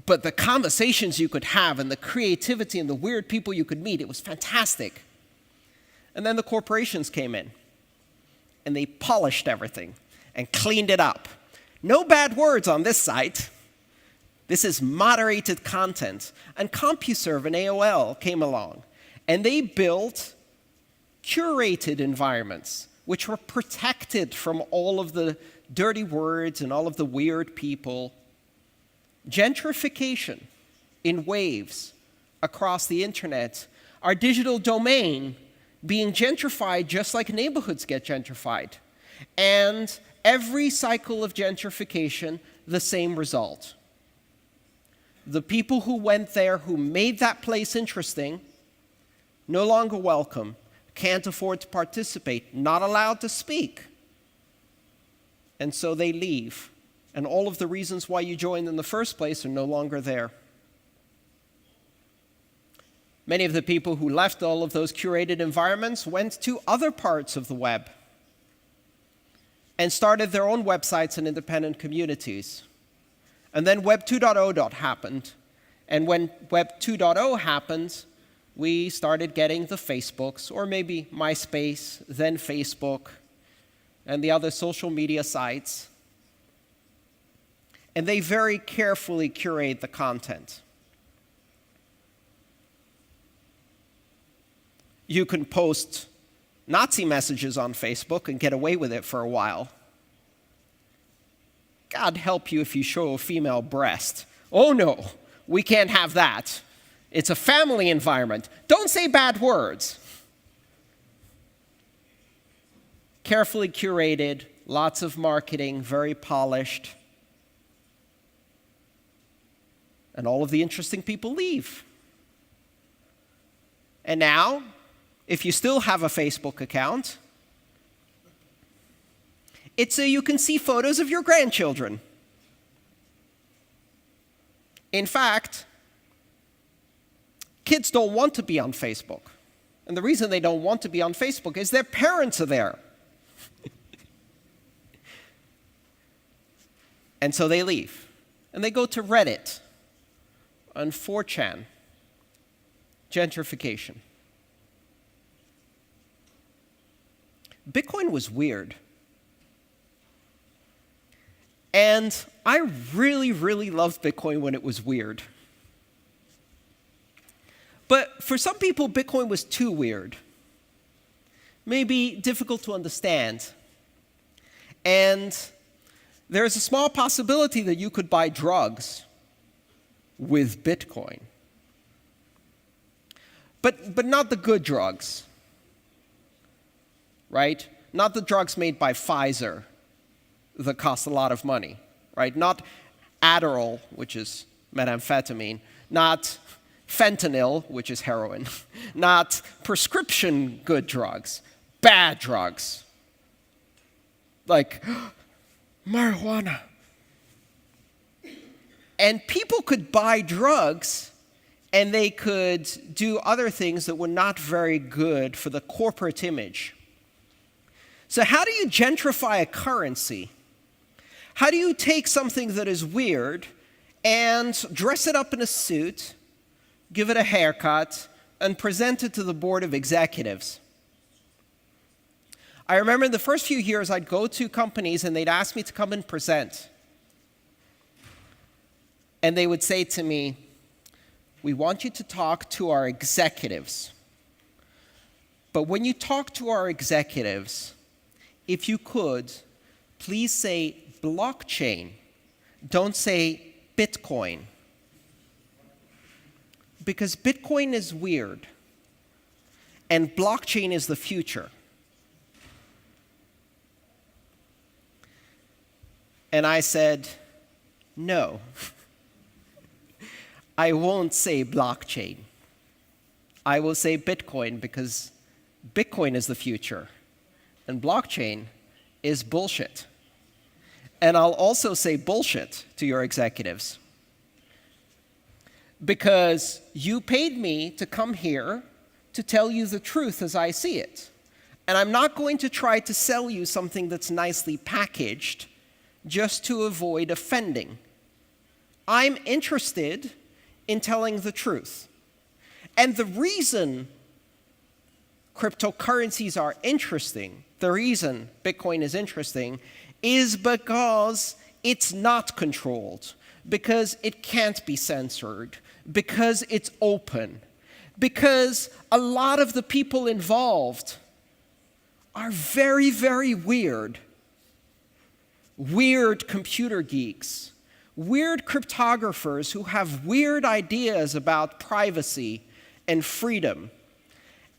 But the conversations you could have and the creativity and the weird people you could meet, it was fantastic. And then the corporations came in, and they polished everything and cleaned it up. No bad words on this site. This is moderated content. And CompuServe and AOL came along, and they built curated environments which were protected from all of the dirty words and all of the weird people. Gentrification in waves across the internet, our digital domain being gentrified just like neighborhoods get gentrified. And every cycle of gentrification, the same result. The people who went there, who made that place interesting, no longer welcome, can't afford to participate, not allowed to speak. And so they leave. And all of the reasons why you joined in the first place are no longer there. Many of the people who left all of those curated environments went to other parts of the web and started their own websites and independent communities. And then Web 2.0 happened. And when Web 2.0 happened, we started getting the Facebooks, or maybe MySpace, then Facebook, and the other social media sites. And they very carefully curate the content. You can post Nazi messages on Facebook and get away with it for a while. God help you if you show a female breast. Oh no, we can't have that. It's a family environment. Don't say bad words. Carefully curated, lots of marketing, very polished. And all of the interesting people leave. And now, if you still have a Facebook account, it's so you can see photos of your grandchildren. In fact, kids don't want to be on Facebook. And the reason they don't want to be on Facebook is their parents are there. And so they leave. And they go to Reddit and 4chan. Gentrification. Bitcoin was weird. And I really, really loved Bitcoin when it was weird. But for some people, Bitcoin was too weird. Maybe difficult to understand. And there's a small possibility that you could buy drugs with Bitcoin. But not the good drugs, right? Not the drugs made by Pfizer that cost a lot of money, right? Not Adderall, which is methamphetamine, not fentanyl, which is heroin, not prescription good drugs, bad drugs, like marijuana. And people could buy drugs and they could do other things that were not very good for the corporate image. So how do you gentrify a currency? How do you take something that is weird and dress it up in a suit, give it a haircut, and present it to the board of executives? I remember in the first few years, I'd go to companies and they'd ask me to come and present. And they would say to me, "We want you to talk to our executives. But when you talk to our executives, if you could, please say blockchain. Don't say Bitcoin. Because Bitcoin is weird, and blockchain is the future." And I said, "No, I won't say blockchain. I will say Bitcoin because Bitcoin is the future, and blockchain is bullshit. And I'll also say bullshit to your executives because you paid me to come here to tell you the truth as I see it. And I'm not going to try to sell you something that's nicely packaged just to avoid offending. I'm interested in telling the truth. And the reason cryptocurrencies are interesting, the reason Bitcoin is interesting, is because it's not controlled, because it can't be censored, because it's open, because a lot of the people involved are very, very weird. Weird computer geeks, weird cryptographers who have weird ideas about privacy and freedom.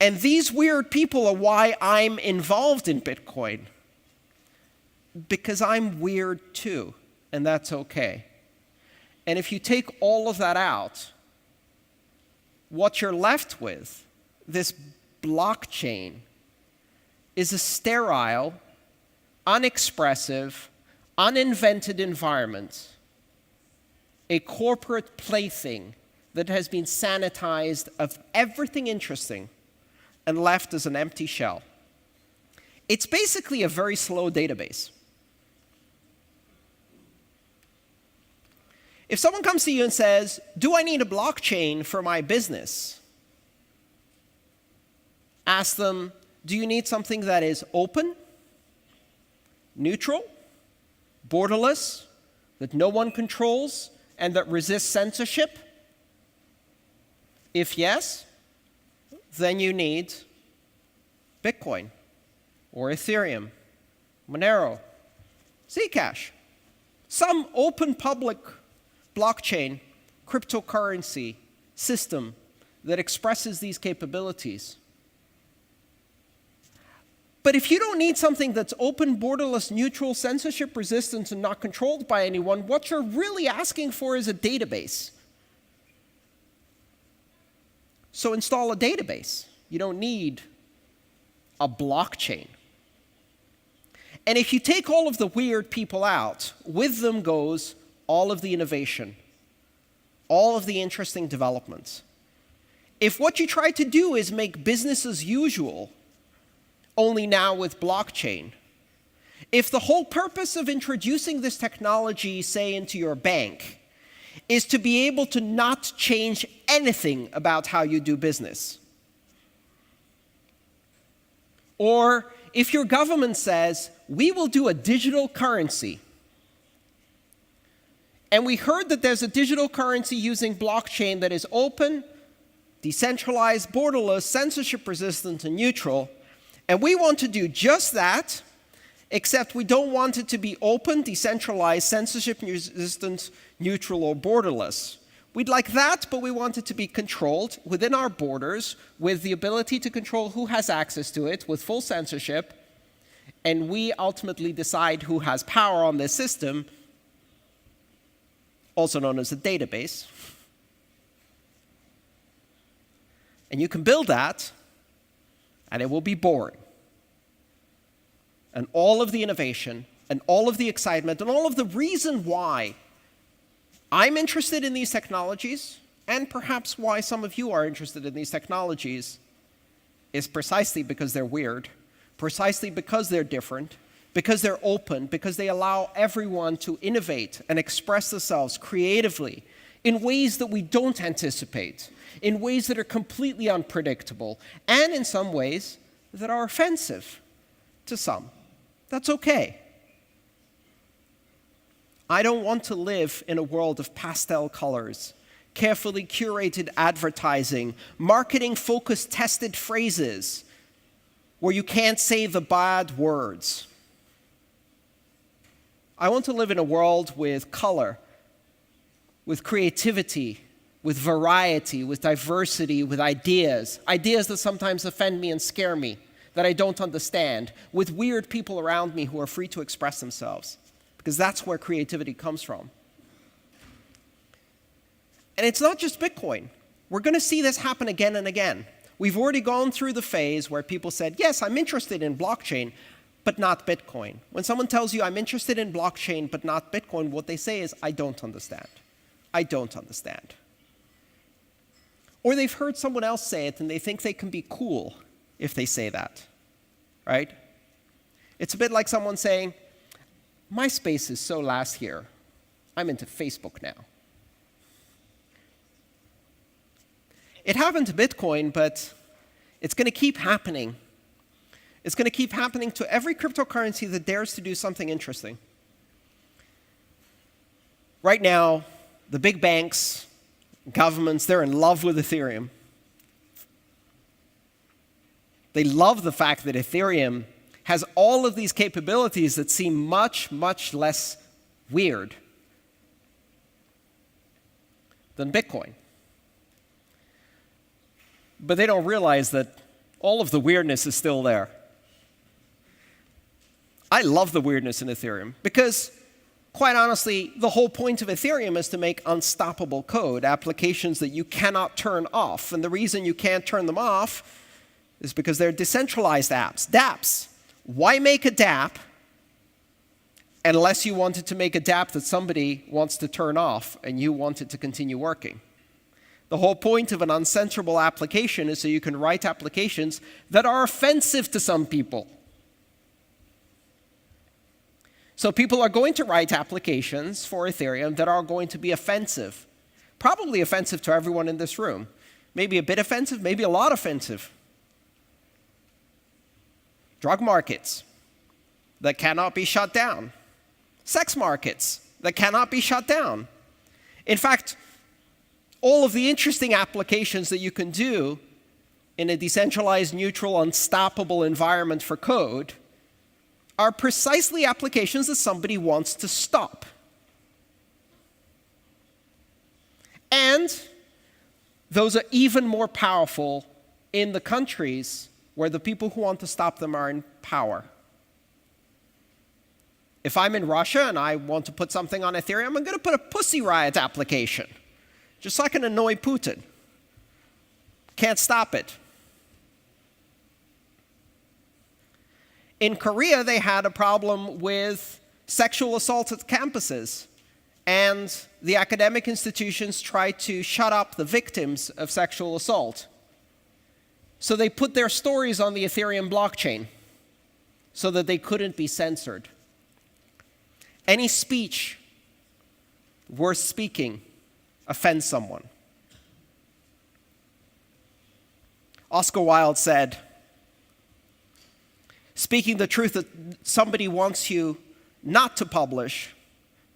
And these weird people are why I'm involved in Bitcoin. Because I'm weird too, and that's okay. And if you take all of that out, what you're left with, this blockchain, is a sterile, unexpressive, uninvented environment, a corporate plaything that has been sanitized of everything interesting and left as an empty shell. It's basically a very slow database. If someone comes to you and says, do I need a blockchain for my business? Ask them, do you need something that is open, neutral, borderless, that no one controls, and that resists censorship? If yes, then you need Bitcoin, or Ethereum, Monero, Zcash, some open public blockchain, cryptocurrency system that expresses these capabilities. But if you don't need something that's open, borderless, neutral, censorship resistant, and not controlled by anyone, what you're really asking for is a database. So install a database. You don't need a blockchain. And if you take all of the weird people out, with them goes all of the innovation, all of the interesting developments. If what you try to do is make business as usual, only now with blockchain, if the whole purpose of introducing this technology, say, into your bank, is to be able to not change anything about how you do business, or if your government says, we will do a digital currency, and we heard that there's a digital currency using blockchain that is open, decentralized, borderless, censorship-resistant, and neutral, and we want to do just that, except we don't want it to be open, decentralized, censorship-resistant, neutral, or borderless. We'd like that, but we want it to be controlled within our borders, with the ability to control who has access to it, with full censorship, and we ultimately decide who has power on this system, also known as a database. And you can build that, and it will be boring. And all of the innovation, and all of the excitement, and all of the reason why I'm interested in these technologies, and perhaps why some of you are interested in these technologies, is precisely because they're weird, precisely because they're different, because they're open, because they allow everyone to innovate and express themselves creatively in ways that we don't anticipate, in ways that are completely unpredictable, and in some ways that are offensive to some. That's okay. I don't want to live in a world of pastel colors, carefully curated advertising, marketing-focused tested phrases where you can't say the bad words. I want to live in a world with color, with creativity, with variety, with diversity, with ideas that sometimes offend me and scare me, that I don't understand, with weird people around me who are free to express themselves, because that's where creativity comes from. And it's not just Bitcoin. We're going to see this happen again and again. We've already gone through the phase where people said, yes, I'm interested in blockchain, but not Bitcoin. When someone tells you, I'm interested in blockchain, but not Bitcoin, what they say is, I don't understand. I don't understand. Or they've heard someone else say it, and they think they can be cool if they say that, right? It's a bit like someone saying, MySpace is so last year. I'm into Facebook now. It happened to Bitcoin, but it's going to keep happening. It's going to keep happening to every cryptocurrency that dares to do something interesting. Right now, the big banks, governments, they're in love with Ethereum. They love the fact that Ethereum has all of these capabilities that seem much, much less weird than Bitcoin. But they don't realize that all of the weirdness is still there. I love the weirdness in Ethereum because, quite honestly, the whole point of Ethereum is to make unstoppable code, applications that you cannot turn off. And the reason you can't turn them off is because they're decentralized apps. dApps. Why make a dApp unless you wanted to make a dApp that somebody wants to turn off and you want it to continue working? The whole point of an uncensorable application is so you can write applications that are offensive to some people. So people are going to write applications for Ethereum that are going to be offensive. Probably offensive to everyone in this room. Maybe a bit offensive, maybe a lot offensive. Drug markets that cannot be shut down. Sex markets that cannot be shut down. In fact, all of the interesting applications that you can do in a decentralized, neutral, unstoppable environment for code are precisely applications that somebody wants to stop. And those are even more powerful in the countries where the people who want to stop them are in power. If I'm in Russia and I want to put something on Ethereum, I'm going to put a Pussy Riot application, just so I can annoy Putin. Can't stop it. In Korea, they had a problem with sexual assault at campuses, and the academic institutions tried to shut up the victims of sexual assault. So they put their stories on the Ethereum blockchain so that they couldn't be censored. Any speech worth speaking offends someone. Oscar Wilde said, "Speaking the truth that somebody wants you not to publish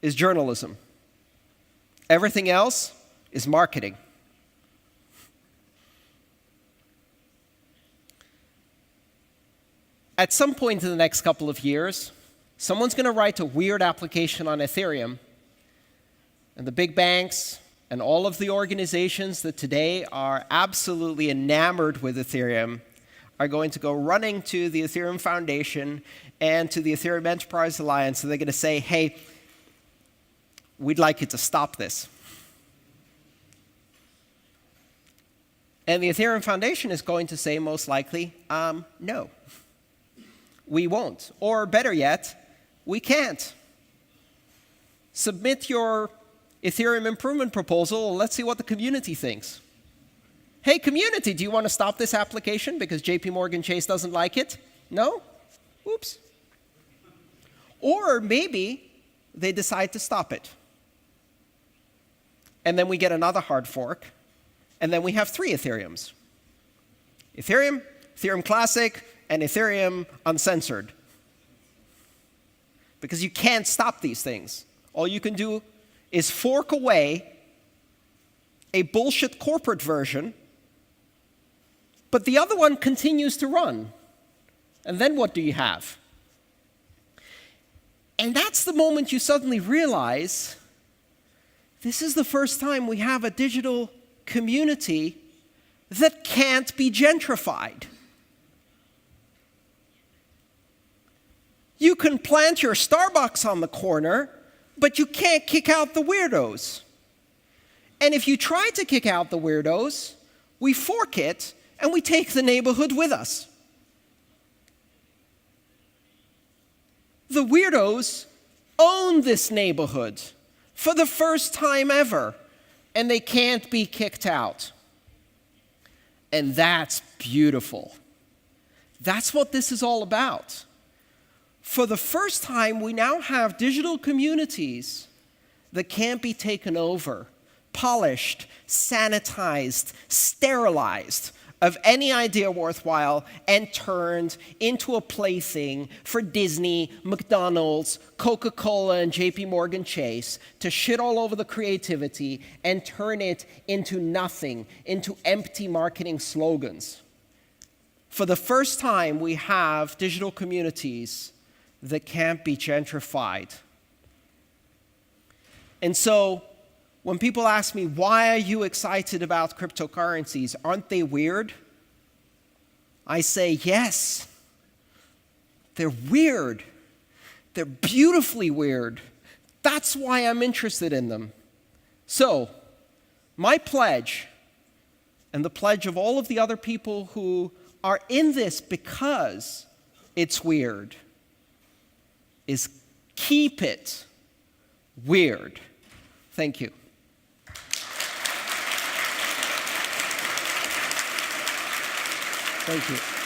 is journalism. Everything else is marketing." At some point in the next couple of years, someone's going to write a weird application on Ethereum, and the big banks and all of the organizations that today are absolutely enamored with Ethereum are going to go running to the Ethereum Foundation and to the Ethereum Enterprise Alliance, and they're going to say, "Hey, we'd like you to stop this." And the Ethereum Foundation is going to say, most likely, no, we won't. Or better yet, we can't. Submit your Ethereum improvement proposal, and let's see what the community thinks. Hey, community, do you want to stop this application because JP Morgan Chase doesn't like it? No? Oops. Or maybe they decide to stop it. And then we get another hard fork, and then we have 3 Ethereums. Ethereum, Ethereum Classic, and Ethereum Uncensored. Because you can't stop these things. All you can do is fork away a bullshit corporate version, but the other one continues to run. And then what do you have? And that's the moment you suddenly realize this is the first time we have a digital community that can't be gentrified. You can plant your Starbucks on the corner, but you can't kick out the weirdos. And if you try to kick out the weirdos, we fork it and we take the neighborhood with us. The weirdos own this neighborhood for the first time ever, and they can't be kicked out. And that's beautiful. That's what this is all about. For the first time, we now have digital communities that can't be taken over, polished, sanitized, sterilized of any idea worthwhile and turned into a plaything for Disney, McDonald's, Coca-Cola, and JP Morgan Chase to shit all over the creativity and turn it into nothing, into empty marketing slogans. For the first time, we have digital communities that can't be gentrified. And so, when people ask me, why are you excited about cryptocurrencies? Aren't they weird? I say, yes. They're weird. They're beautifully weird. That's why I'm interested in them. So, my pledge, and the pledge of all of the other people who are in this because it's weird, is keep it weird. Thank you. Thank you.